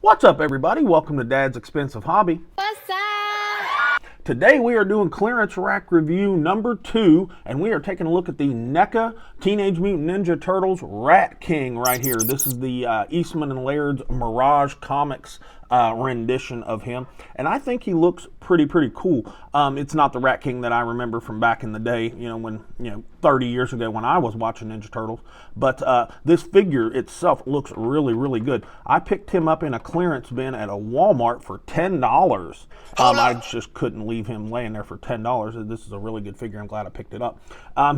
What's up, everybody? Welcome to Dad's Expensive Hobby. What's up? Today we are doing clearance rack review number 2, and we are taking a look at the NECA Teenage Mutant Ninja Turtles Rat King right here. This is the Eastman and Laird's Mirage Comics rendition of him, and I think he looks pretty cool. It's not the Rat King that I remember from back in the day, when 30 years ago when I was watching Ninja Turtles, but this figure itself looks really good. I picked him up in a clearance bin at a Walmart for $10. I just couldn't leave him laying there for $10. This is a really good figure. I'm glad I picked it up.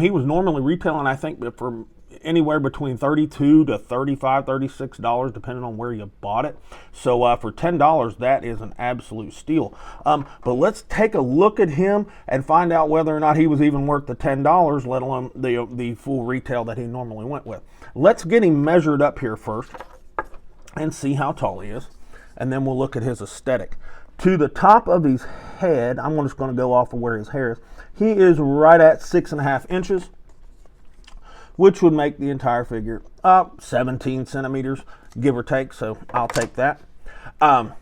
He was normally retailing, I think, for anywhere between $32 to $35, $36, depending on where you bought it. So for $10, that is an absolute steal. But let's take a look at him and find out whether or not he was even worth the $10, let alone the full retail that he normally went with. Let's get him measured up here first and see how tall he is, and then we'll look at his aesthetic. To the top of his head, I'm just going to go off of where his hair is. He is right at 6.5 inches. Which would make the entire figure 17 centimeters, give or take, so I'll take that. Right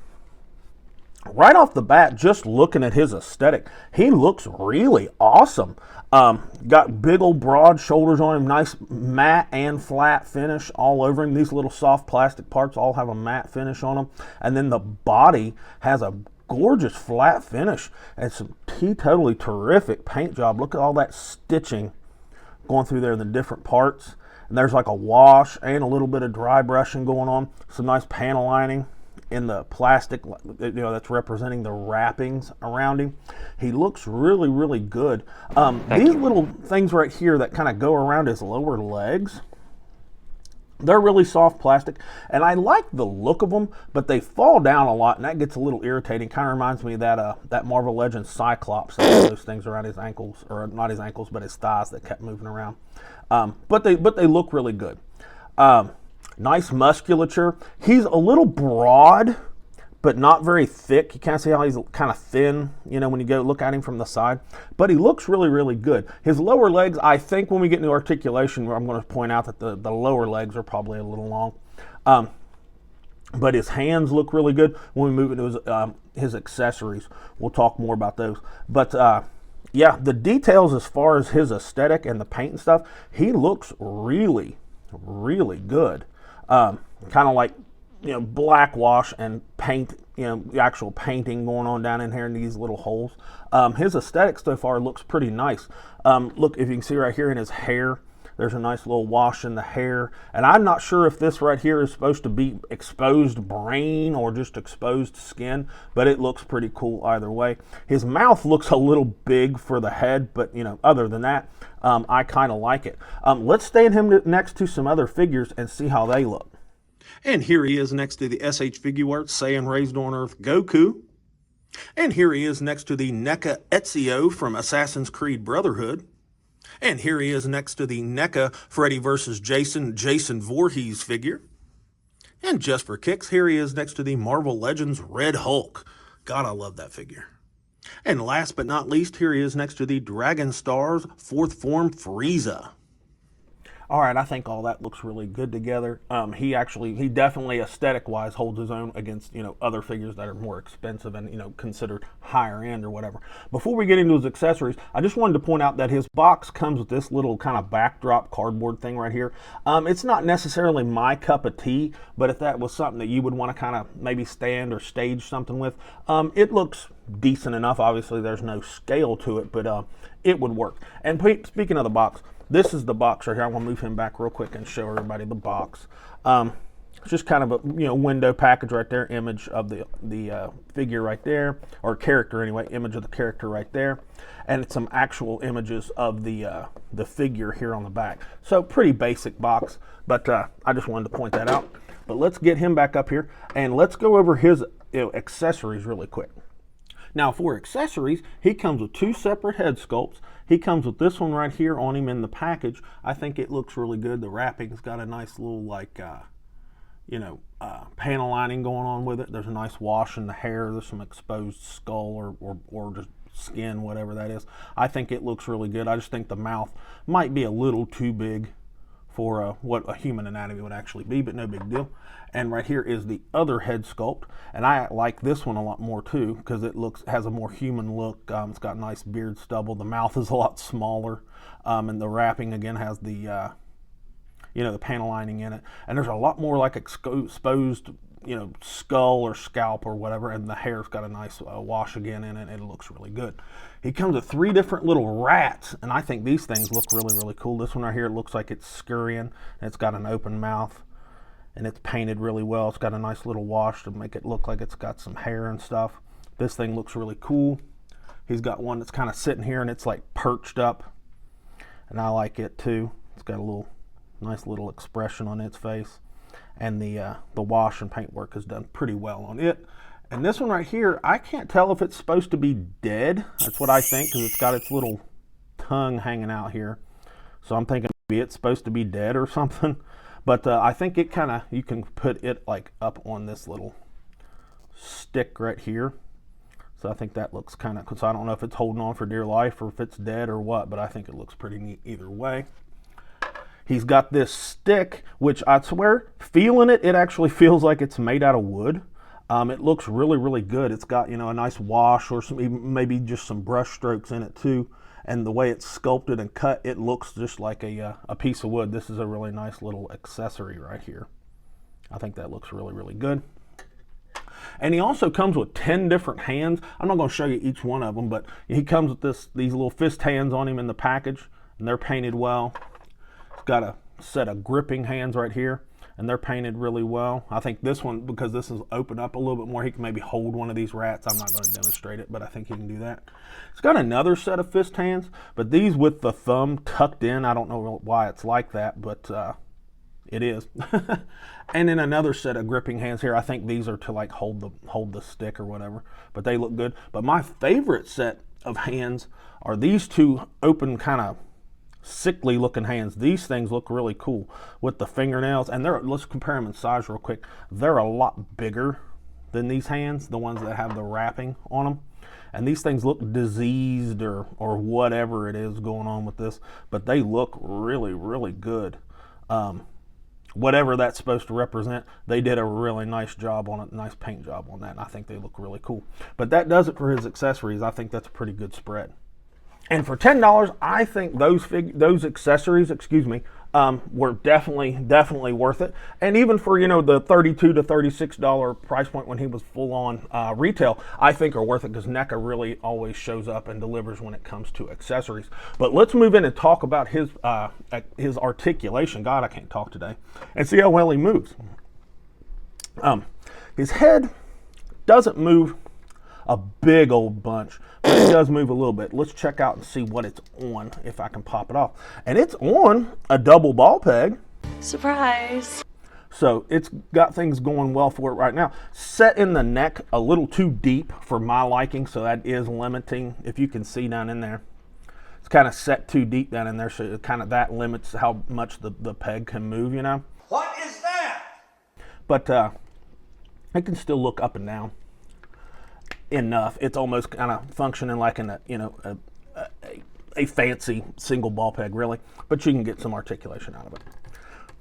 off the bat, just looking at his aesthetic, he looks really awesome. Got big old broad shoulders on him, nice matte and flat finish all over him. These little soft plastic parts all have a matte finish on them. And then the body has a gorgeous flat finish and some totally terrific paint job. Look at all that stitching going through there in the different parts, and there's like a wash and a little bit of dry brushing going on. Some nice panel lining in the plastic, that's representing the wrappings around him. He looks really good. These little things right here that kind of go around his lower legs, they're really soft plastic, and I like the look of them, but they fall down a lot, and that gets a little irritating. Kind of reminds me of that Marvel Legends Cyclops, that had those things around his ankles, or not his ankles, but his thighs that kept moving around. But they look really good. Nice musculature. He's a little broad, but not very thick. You can't see how he's kind of thin, when you go look at him from the side. But he looks really good. His lower legs, I think when we get into articulation, I'm going to point out that the lower legs are probably a little long. But his hands look really good. When we move into his accessories, we'll talk more about those. But yeah, the details as far as his aesthetic and the paint and stuff, he looks really good. Kind of like black wash and paint, the actual painting going on down in here in these little holes. His aesthetic so far looks pretty nice. Look, if you can see right here in his hair, there's a nice little wash in the hair. And I'm not sure if this right here is supposed to be exposed brain or just exposed skin, but it looks pretty cool either way. His mouth looks a little big for the head, but other than that, I kind of like it. Let's stand him next to some other figures and see how they look. And here he is next to the SH Figuarts Saiyan Raised on Earth Goku. And here he is next to the NECA Ezio from Assassin's Creed Brotherhood. And here he is next to the NECA Freddy vs. Jason Voorhees figure. And just for kicks, here he is next to the Marvel Legends Red Hulk. God, I love that figure. And last but not least, here he is next to the Dragon Stars 4th Form Frieza. All right, I think all that looks really good together. He definitely aesthetic-wise holds his own against, other figures that are more expensive and, considered higher end or whatever. Before we get into his accessories, I just wanted to point out that his box comes with this little kind of backdrop cardboard thing right here. It's not necessarily my cup of tea, but if that was something that you would want to kind of maybe stand or stage something with, it looks decent enough. Obviously, there's no scale to it, but it would work. And speaking of the box, this is the box right here. I'm going to move him back real quick and show everybody the box. It's just kind of a window package right there, image of the figure right there, or character anyway, image of the character right there, and some actual images of the figure here on the back. So pretty basic box, but I just wanted to point that out. But let's get him back up here and let's go over his accessories really quick. Now for accessories, he comes with 2 separate head sculpts. He comes with this one right here on him in the package. I think it looks really good. The wrapping's got a nice little panel lining going on with it. There's a nice wash in the hair. There's some exposed skull or just skin, whatever that is. I think it looks really good. I just think the mouth might be a little too big for what a human anatomy would actually be, but no big deal. And right here is the other head sculpt, and I like this one a lot more too because it has a more human look. It's got nice beard stubble. The mouth is a lot smaller, and the wrapping again has the the panel lining in it, and there's a lot more like exposed skull or scalp or whatever, and the hair's got a nice wash again in it. It looks really good. He comes with 3 different little rats, and I think these things look really, really cool. This one right here, it looks like it's scurrying, and it's got an open mouth, and it's painted really well. It's got a nice little wash to make it look like it's got some hair and stuff. This thing looks really cool. He's got one that's kind of sitting here, and it's like perched up, and I like it too. It's got a nice little expression on its face. And the wash and paint work is done pretty well on it. And this one right here, I can't tell if it's supposed to be dead. That's what I think, because it's got its little tongue hanging out here. So I'm thinking maybe it's supposed to be dead or something. But I think it you can put it like up on this little stick right here. So I think that looks kind of, because I don't know if it's holding on for dear life or if it's dead or what, but I think it looks pretty neat either way. He's got this stick, which I swear, feeling it, it actually feels like it's made out of wood. It looks really, really good. It's got, a nice wash or maybe just some brush strokes in it too. And the way it's sculpted and cut, it looks just like a piece of wood. This is a really nice little accessory right here. I think that looks really, really good. And he also comes with 10 different hands. I'm not going to show you each one of them, but he comes with these little fist hands on him in the package, and they're painted well. Got a set of gripping hands right here, and they're painted really well. I think this one, because this is open up a little bit more, he can maybe hold one of these rats. I'm not going to demonstrate it, but I think he can do that. It's got another set of fist hands, but these with the thumb tucked in. I don't know why it's like that, but it is. And then another set of gripping hands here. I think these are to like hold the stick or whatever, but they look good. But my favorite set of hands are these 2 open kind of sickly looking hands. These things look really cool with the fingernails, and let's compare them in size real quick. They're a lot bigger than these hands, the ones that have the wrapping on them, and these things look diseased or whatever it is going on with this, but they look really, really good. Whatever that's supposed to represent, they did a really nice job on it, nice paint job on that, and I think they look really cool. But that does it for his accessories. I think that's a pretty good spread. And for $10, I think those accessories, were definitely worth it. And even for the $32 to $36 price point when he was full on retail, I think are worth it because NECA really always shows up and delivers when it comes to accessories. But let's move in and talk about his articulation. God, I can't talk today. And see how well he moves. His head doesn't move a big old bunch, but it does move a little bit. Let's check out and see what it's on, if I can pop it off. And it's on a double ball peg. Surprise. So it's got things going well for it right now. Set in the neck a little too deep for my liking, so that is limiting. If you can see down in there, it's kind of set too deep down in there, so it that limits how much the peg can move, What is that? But it can still look up and down enough. It's almost kind of functioning like a fancy single ball peg, really, but you can get some articulation out of it.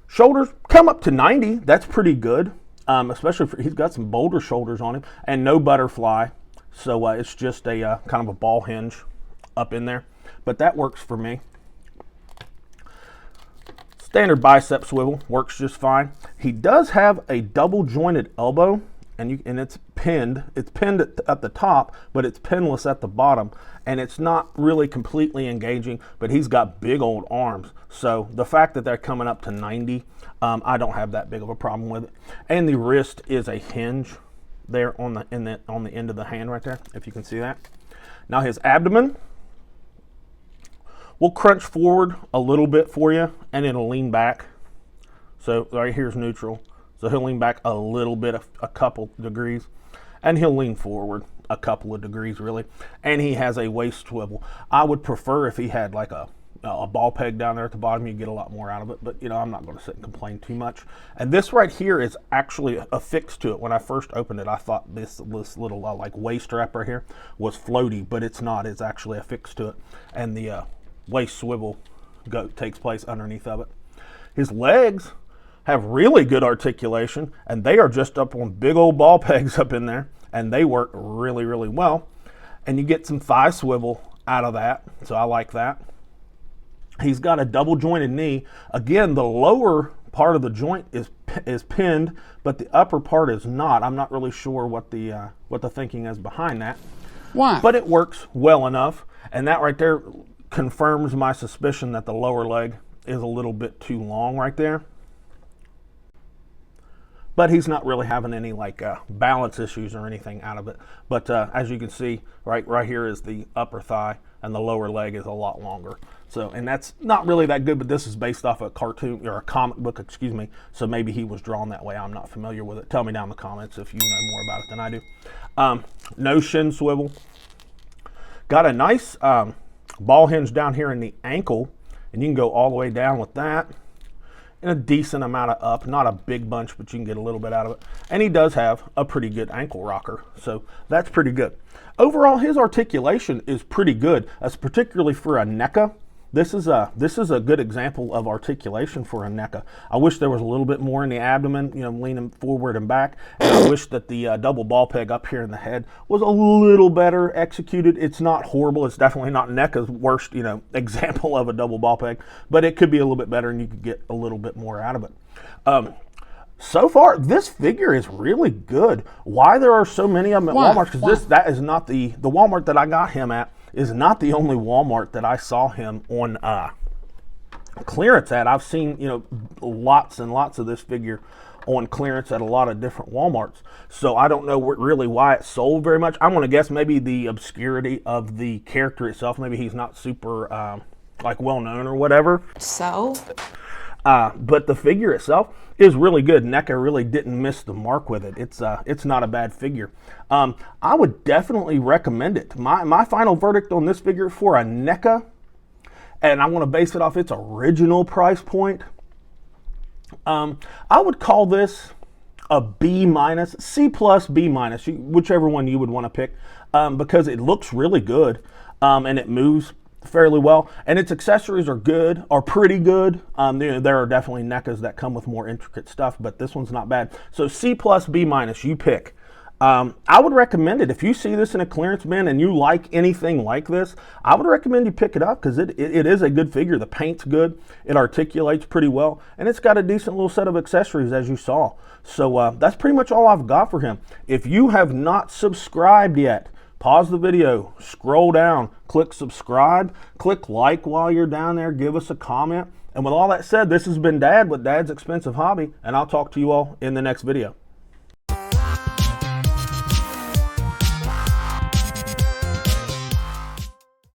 Shoulders come up to 90. That's pretty good, especially for he's got some boulder shoulders on him and no butterfly, so it's just a kind of a ball hinge up in there, but that works for me. Standard bicep swivel works just fine. He does have a double jointed elbow, and it's pinned. It's pinned at the top, but it's pinless at the bottom, and it's not really completely engaging, but he's got big old arms. So the fact that they're coming up to 90, I don't have that big of a problem with it. And the wrist is a hinge there on the end of the hand right there, if you can see that. Now his abdomen will crunch forward a little bit for you, and it'll lean back. So right here's neutral. So he'll lean back a little bit, a couple degrees, and he'll lean forward a couple of degrees, really. And he has a waist swivel. I would prefer if he had like a ball peg down there at the bottom. You get a lot more out of it, but I'm not going to sit and complain too much. And this right here is actually affixed to it. When I first opened it, I thought this little like waist strap right here was floaty, but it's not. It's actually affixed to it, and the waist swivel takes place underneath of it. His legs have really good articulation, and they are just up on big old ball pegs up in there, and they work really, really well. And you get some thigh swivel out of that, so I like that. He's got a double jointed knee. Again, the lower part of the joint is pinned, but the upper part is not. I'm not really sure what the thinking is behind that. Why? But it works well enough, and that right there confirms my suspicion that the lower leg is a little bit too long right there. But he's not really having any like balance issues or anything out of it. But as you can see, right here is the upper thigh, and the lower leg is a lot longer. So, and that's not really that good, but this is based off a cartoon or a comic book, excuse me. So maybe he was drawn that way. I'm not familiar with it. Tell me down in the comments if you know more about it than I do. No shin swivel. Got a nice ball hinge down here in the ankle, and you can go all the way down with that. And a decent amount of up, not a big bunch, but you can get a little bit out of it. And he does have a pretty good ankle rocker, so that's pretty good. Overall, his articulation is pretty good, particularly for a NECA. This is a good example of articulation for a NECA. I wish there was a little bit more in the abdomen, you know, leaning forward and back. And I wish that the double ball peg up here in the head was a little better executed. It's not horrible. It's definitely not NECA's worst, you know, example of a double ball peg, but it could be a little bit better, and you could get a little bit more out of it. So far, this figure is really good. Why there are so many of them at Walmart? Because that is not the Walmart that I got him at is not the only Walmart that I saw him on clearance at. I've seen, you know, lots and lots of this figure on clearance at a lot of different Walmarts. So I don't know really why it sold very much. I'm going to guess maybe the obscurity of the character itself. Maybe he's not super like well known or whatever. So? But the figure itself is really good. NECA really didn't miss the mark with it. It's not a bad figure. I would definitely recommend it. My final verdict on this figure for a NECA, and I want to base it off its original price point, I would call this a B minus, C plus, B minus, whichever one you would want to pick, because it looks really good, and it moves fairly well, and its accessories are pretty good. There are definitely NECAs that come with more intricate stuff, but this one's not bad. So C plus, B minus, you pick. I would recommend it. If you see this in a clearance bin and you like anything like this, I would recommend you pick it up, because it is a good figure. The paint's good, it articulates pretty well, and it's got a decent little set of accessories, as you saw. So that's pretty much all I've got for him. If you have not subscribed yet, pause the video, scroll down, click subscribe, click like while you're down there, give us a comment. And with all that said, this has been Dad with Dad's Expensive Hobby, and I'll talk to you all in the next video.